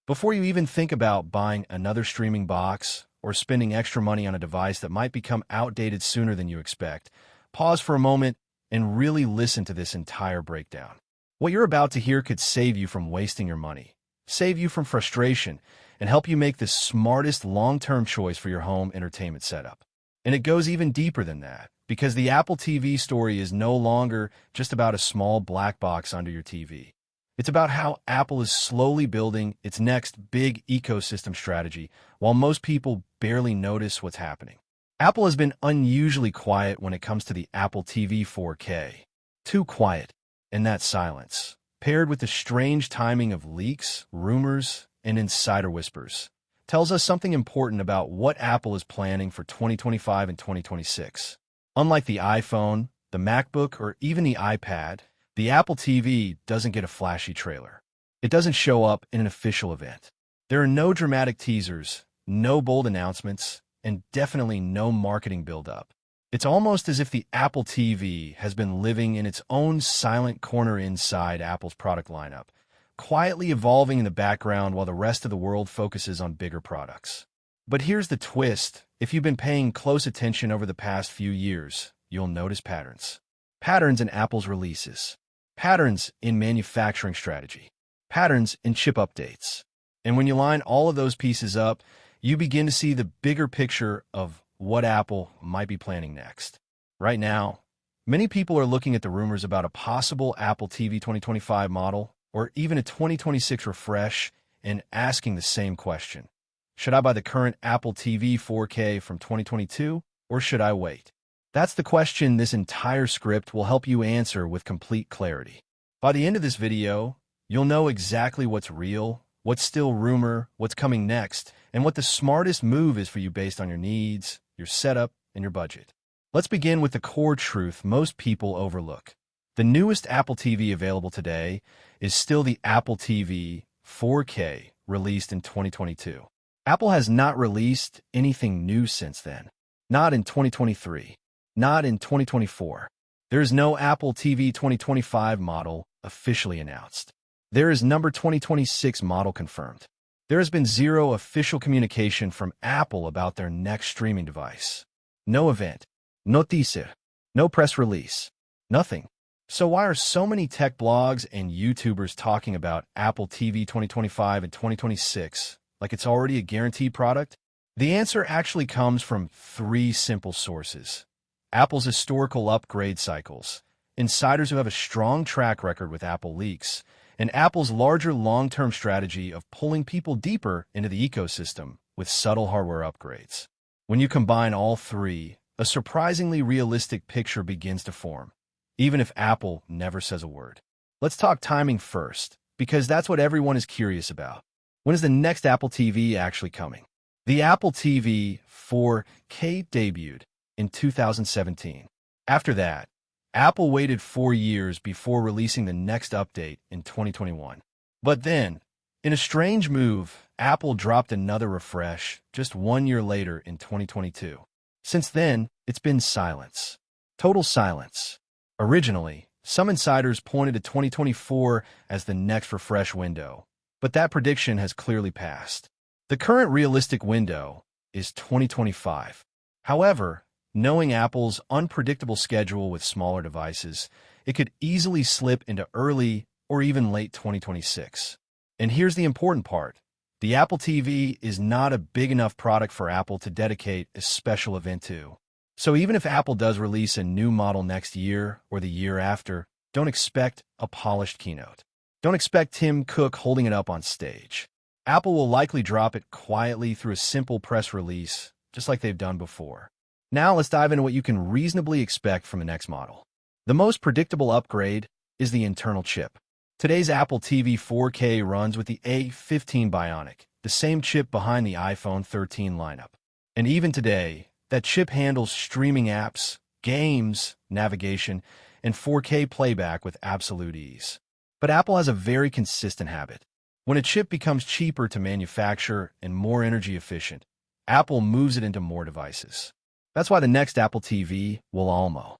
Before you even think about buying another streaming box or spending extra money on a device that might become outdated sooner than you expect, pause for a moment and really listen to this entire breakdown. What you're about to hear could save you from wasting your money, save you from frustration, and help you make the smartest long-term choice for your home entertainment setup. And it goes even deeper than that, because the Apple TV story is no longer just about a small black box under your TV. It's about how Apple is slowly building its next big ecosystem strategy, while most people barely notice what's happening. Apple has been unusually quiet when it comes to the Apple TV 4K. Too quiet, and that silence, paired with the strange timing of leaks, rumors, and insider whispers, tells us something important about what Apple is planning for 2025 and 2026. Unlike the iPhone, the MacBook, or even the iPad, the Apple TV doesn't get a flashy trailer. It doesn't show up in an official event. There are no dramatic teasers, no bold announcements, and definitely no marketing build-up. It's almost as if the Apple TV has been living in its own silent corner inside Apple's product lineup, quietly evolving in the background while the rest of the world focuses on bigger products. But here's the twist. If you've been paying close attention over the past few years, you'll notice patterns. Patterns in Apple's releases. Patterns in manufacturing strategy. Patterns in chip updates. And when you line all of those pieces up, you begin to see the bigger picture of what Apple might be planning next. Right now, many people are looking at the rumors about a possible Apple TV 2025 model or even a 2026 refresh and asking the same question. Should I buy the current Apple TV 4K from 2022 or should I wait? That's the question this entire script will help you answer with complete clarity. By the end of this video, you'll know exactly what's real, what's still rumor, what's coming next, and what the smartest move is for you based on your needs, your setup, and your budget. Let's begin with the core truth most people overlook. The newest Apple TV available today is still the Apple TV 4K released in 2022. Apple has not released anything new since then. Not in 2023. Not in 2024. There is no Apple TV 2025 model officially announced. There is number 2026 model confirmed. There has been zero official communication from Apple about their next streaming device. No event. No teaser. No press release. Nothing. So why are so many tech blogs and YouTubers talking about Apple TV 2025 and 2026 like it's already a guaranteed product? The answer actually comes from three simple sources. Apple's historical upgrade cycles, insiders who have a strong track record with Apple leaks, and Apple's larger long-term strategy of pulling people deeper into the ecosystem with subtle hardware upgrades. When you combine all three, a surprisingly realistic picture begins to form, even if Apple never says a word. Let's talk timing first, because that's what everyone is curious about. When is the next Apple TV actually coming? The Apple TV 4K debuted in 2017. After that, Apple waited 4 years before releasing the next update in 2021. But then, in a strange move, Apple dropped another refresh just 1 year later in 2022. Since then, it's been silence. Total silence. Originally, some insiders pointed to 2024 as the next refresh window, but that prediction has clearly passed. The current realistic window is 2025. However, knowing Apple's unpredictable schedule with smaller devices, it could easily slip into early or even late 2026. And here's the important part. The Apple TV is not a big enough product for Apple to dedicate a special event to. So even if Apple does release a new model next year or the year after, don't expect a polished keynote. Don't expect Tim Cook holding it up on stage. Apple will likely drop it quietly through a simple press release, just like they've done before. Now let's dive into what you can reasonably expect from the next model. The most predictable upgrade is the internal chip. Today's Apple TV 4K runs with the A15 Bionic, the same chip behind the iPhone 13 lineup. And even today, that chip handles streaming apps, games, navigation, and 4K playback with absolute ease. But Apple has a very consistent habit. When a chip becomes cheaper to manufacture and more energy efficient, Apple moves it into more devices. That's why the next Apple TV will almost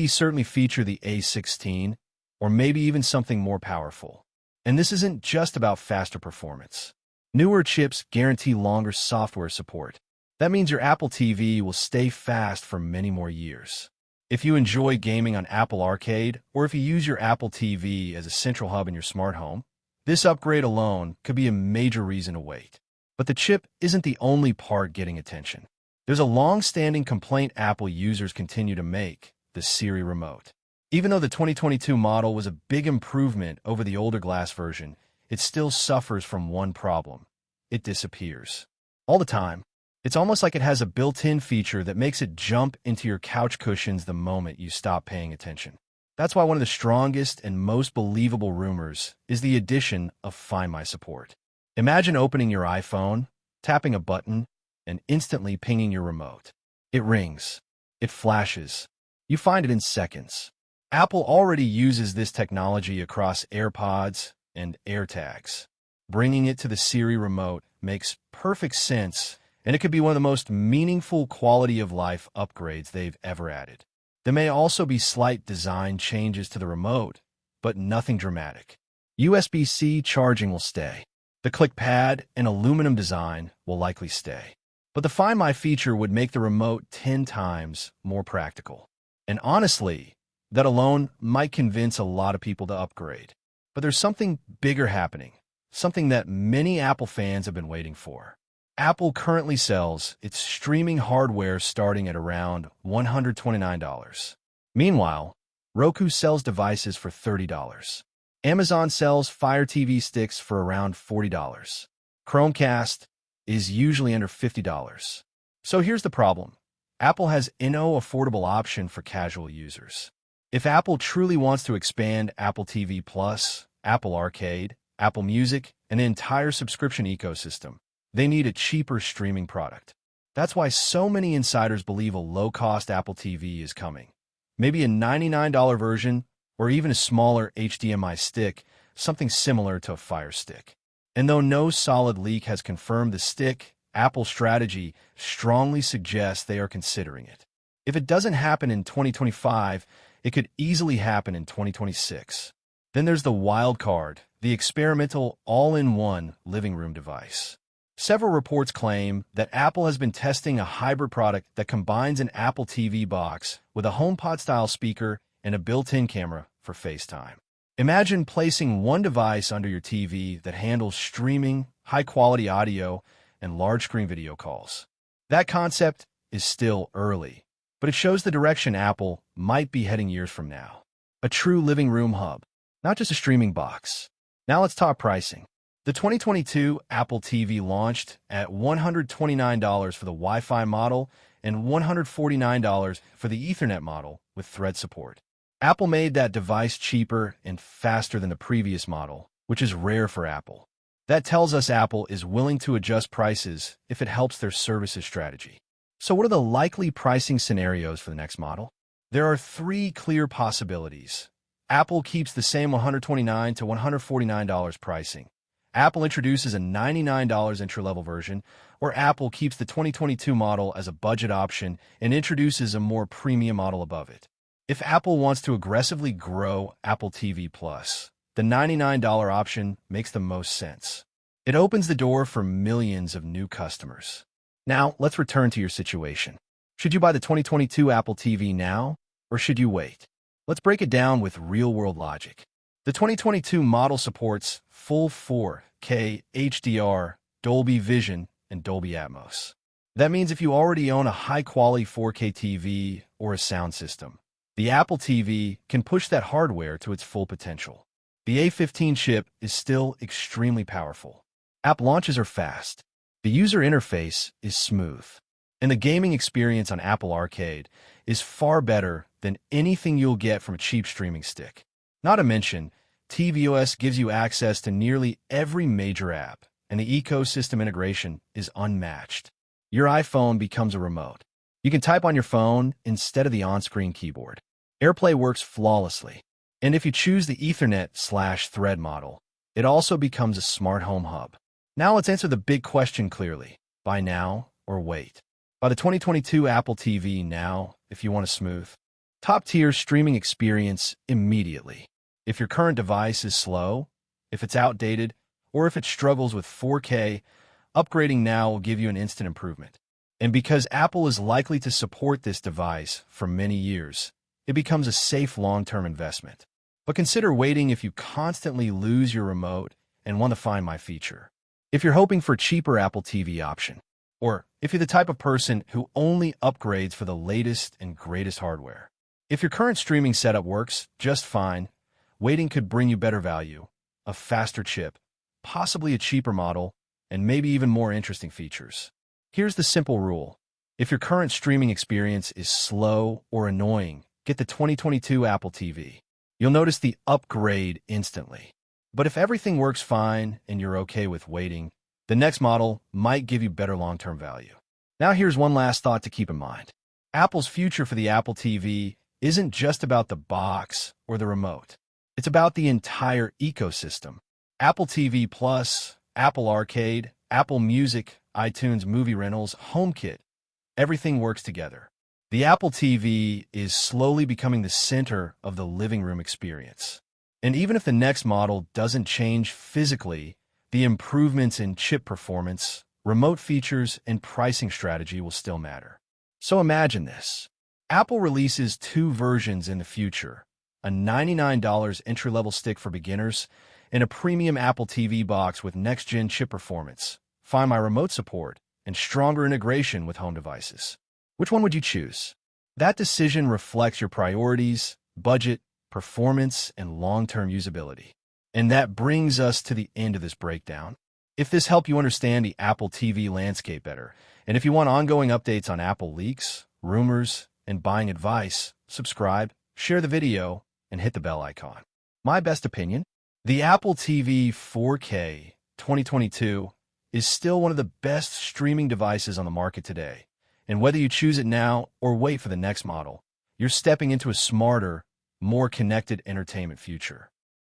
certainly feature the A16, or maybe even something more powerful. And this isn't just about faster performance. Newer chips guarantee longer software support. That means your Apple TV will stay fast for many more years. If you enjoy gaming on Apple Arcade, or if you use your Apple TV as a central hub in your smart home, this upgrade alone could be a major reason to wait. But the chip isn't the only part getting attention. There's a long-standing complaint Apple users continue to make: the Siri remote. Even though the 2022 model was a big improvement over the older glass version, it still suffers from one problem: it disappears. All the time. It's almost like it has a built-in feature that makes it jump into your couch cushions the moment you stop paying attention. That's why one of the strongest and most believable rumors is the addition of Find My support. Imagine opening your iPhone, tapping a button, and instantly pinging your remote. It rings. It flashes. You find it in seconds. Apple already uses this technology across AirPods and AirTags. Bringing it to the Siri remote makes perfect sense, and it could be one of the most meaningful quality-of-life upgrades they've ever added. There may also be slight design changes to the remote, but nothing dramatic. USB-C charging will stay. The ClickPad and aluminum design will likely stay. But the Find My feature would make the remote 10 times more practical. And honestly, that alone might convince a lot of people to upgrade. But there's something bigger happening, something that many Apple fans have been waiting for. Apple currently sells its streaming hardware starting at around $129. Meanwhile, Roku sells devices for $30. Amazon sells Fire TV sticks for around $40. Chromecast is usually under $50. So here's the problem. Apple has no affordable option for casual users. If Apple truly wants to expand Apple TV Plus, Apple Arcade, Apple Music, and the entire subscription ecosystem, they need a cheaper streaming product. That's why so many insiders believe a low-cost Apple TV is coming. Maybe a $99 version, or even a smaller HDMI stick, something similar to a Fire Stick. And though no solid leak has confirmed the stick, Apple's strategy strongly suggests they are considering it. If it doesn't happen in 2025, it could easily happen in 2026. Then there's the wild card, the experimental all-in-one living room device. Several reports claim that Apple has been testing a hybrid product that combines an Apple TV box with a HomePod-style speaker and a built-in camera for FaceTime. Imagine placing one device under your TV that handles streaming, high-quality audio, and large-screen video calls. That concept is still early, but it shows the direction Apple might be heading years from now. A true living room hub, not just a streaming box. Now let's talk pricing. The 2022 Apple TV launched at $129 for the Wi-Fi model and $149 for the Ethernet model with Thread support. Apple made that device cheaper and faster than the previous model, which is rare for Apple. That tells us Apple is willing to adjust prices if it helps their services strategy. So what are the likely pricing scenarios for the next model? There are three clear possibilities. Apple keeps the same $129 to $149 pricing. Apple introduces a $99 entry-level version, or Apple keeps the 2022 model as a budget option and introduces a more premium model above it. If Apple wants to aggressively grow Apple TV Plus, the $99 option makes the most sense. It opens the door for millions of new customers. Now, let's return to your situation. Should you buy the 2022 Apple TV now, or should you wait? Let's break it down with real-world logic. The 2022 model supports full 4K HDR, Dolby Vision, and Dolby Atmos. That means if you already own a high-quality 4K TV or a sound system, the Apple TV can push that hardware to its full potential. The A15 chip is still extremely powerful. App launches are fast. The user interface is smooth. And the gaming experience on Apple Arcade is far better than anything you'll get from a cheap streaming stick. Not to mention, tvOS gives you access to nearly every major app, and the ecosystem integration is unmatched. Your iPhone becomes a remote. You can type on your phone instead of the on-screen keyboard. AirPlay works flawlessly. And if you choose the Ethernet/Thread model, it also becomes a smart home hub. Now let's answer the big question clearly. Buy now or wait? Buy the 2022 Apple TV now if you want a smooth, top-tier streaming experience immediately. If your current device is slow, if it's outdated, Or if it struggles with 4K, upgrading now will give you an instant improvement. And because Apple is likely to support this device for many years, it becomes a safe long-term investment. But consider waiting if you constantly lose your remote and want to find my feature. If you're hoping for a cheaper Apple TV option, or if you're the type of person who only upgrades for the latest and greatest hardware. If your current streaming setup works just fine, waiting could bring you better value, a faster chip, possibly a cheaper model, and maybe even more interesting features. Here's the simple rule. If your current streaming experience is slow or annoying, get the 2022 Apple TV. You'll notice the upgrade instantly. But if everything works fine and you're okay with waiting, the next model might give you better long-term value. Now here's one last thought to keep in mind. Apple's future for the Apple TV isn't just about the box or the remote. It's about the entire ecosystem. Apple TV Plus, Apple Arcade, Apple Music, iTunes Movie Rentals, HomeKit. Everything works together. The Apple TV is slowly becoming the center of the living room experience. And even if the next model doesn't change physically, the improvements in chip performance, remote features, and pricing strategy will still matter. So imagine this. Apple releases two versions in the future, a $99 entry-level stick for beginners and a premium Apple TV box with next-gen chip performance, Find My Remote support, and stronger integration with home devices. Which one would you choose? That decision reflects your priorities, budget, performance, and long-term usability. And that brings us to the end of this breakdown. If this helped you understand the Apple TV landscape better, and if you want ongoing updates on Apple leaks, rumors, and buying advice, subscribe, share the video, and hit the bell icon. My best opinion? The Apple TV 4K 2022 is still one of the best streaming devices on the market today. And whether you choose it now or wait for the next model, you're stepping into a smarter, more connected entertainment future.